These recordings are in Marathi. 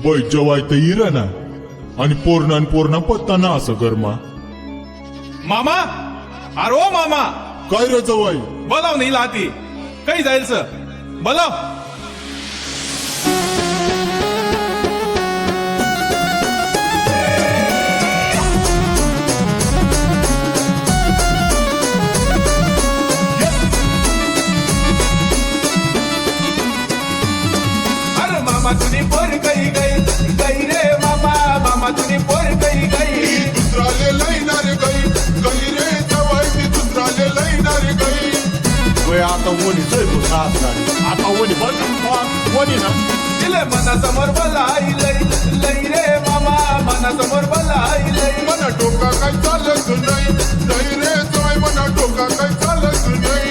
बै जवाय तर इरा ना आणि पोरणा पत्ता ना असं गरमा मामा अरे ओ मामा काय रे जवाई बोलाव नाही लाती काही जायचं बोलाव मामा तुझी पोर गई गई गई रे मामा मामा तुझी पोर गई गई दुसराले लैनार गई गई रे जवाई ती दुसराले लैनार गई वय आता वणी जय आता वणी वणी ना तिले मनासमोर बोलाई लई लई रे मामा मनासमोर बोलाई लई मना डोका काय चालत नाही नाही रे जवाई मना डोका काय चालत नाही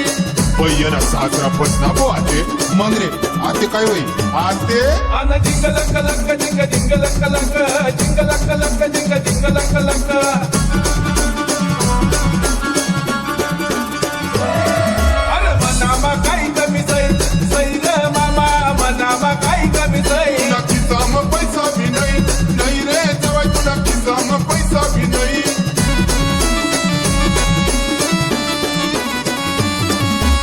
बैयना सासरा पटना बो आते मग रे आते काय होई आते अन जिंग लक लक जिंग जिंग लक लक जिंग लक लक जिंग जिंग लक लक अरे मनामा काही कमी सई रे मामा मनामा काही कमी सई तुला खिसाम पैसा भी नाही नाही रे जवाई तुला खिसाम पैसा भी नाही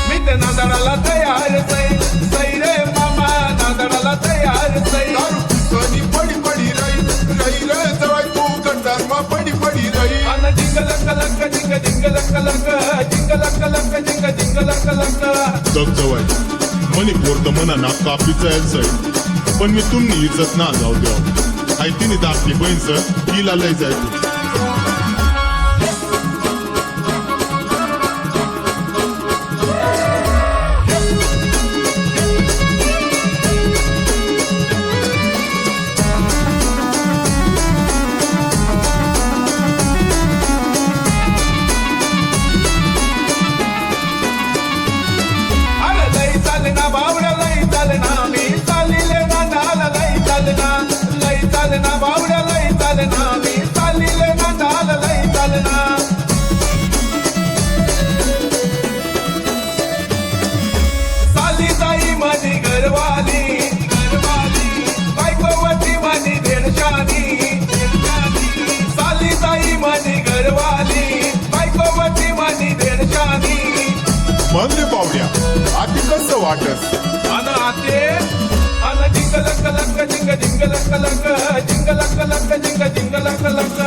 मी ते नादडाला तयार सई रे मामा नादडाला तयार सई दारू पिसानी पडी पडी रही रे जवाई तू गंडार मा पडी पडी रही अन जिंग लक लक जिंग जिंग लक लक जिंग लक लक जिंग जिंग लक लक जग जवाई मनी पोरत मना ना कापीचा यायचंय पण मी तुम्ही इज्जत ना जाऊ द्या आई तिने दाखली बहीण सर हिला लय जाय तू चालना बावड्या लई चालना मी चालले ना डाल लई चालना साली ताई माझी घरवाली बायकोवती माझी भेडशानी साली ताई माझी घरवाली बायकोवती माझी भेडशानी मग रे पावड्या आधी कसं वाटस अन आते अन जिंग लक लक जिंग जिंग लक लक जिंग लक लक जिंग जिंग लक लक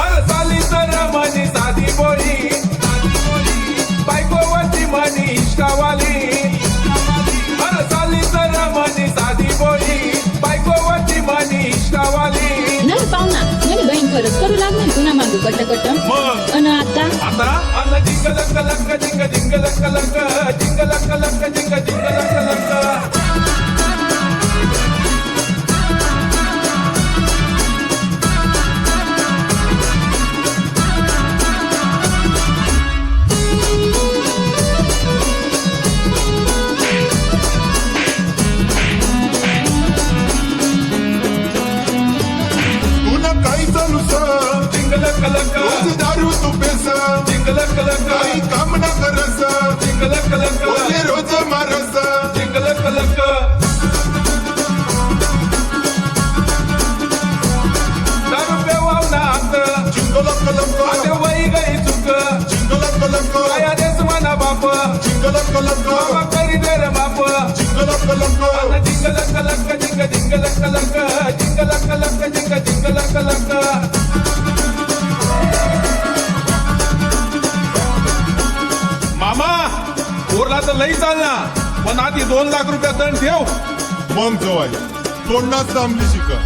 अरे साली तर माझी साधी बोली बायकोवरची माझी इष्टावाली अरे साली तर माझी साधी बोली बायकोवरची माझी इष्टावाली नाही पाहुणा म्हणे बहीण खरंच करू लागले पुन्हा मागू कट्ट मग आणि आता आता अन जिंग लक लक जिंग जिंग लक लक जिंग लक लक जिंग जिंग लक लक तुला काही चालू सर जिंग लक लक रोज दारू तू पेस जिंग लक लक काही काम ना करस जिंग लक लक ओले रोज मारस जिंग लक लक दारू पेवाव ना हात चिंगलक लक आते वही गई चुक चिंगलक लक काय देस म्हणा बाप चिंगलक लक बाबा करी दे रे बाप चिंगलक लक अन जिंग लक लक जिंग जिंग लक लक जिंग लक लक जिंग जिंग लक लक मामा पोरला तर लई चालना पण आधी 2 लाख रुपये दंड ठेव मग जवाई तोंडात थांबली शिका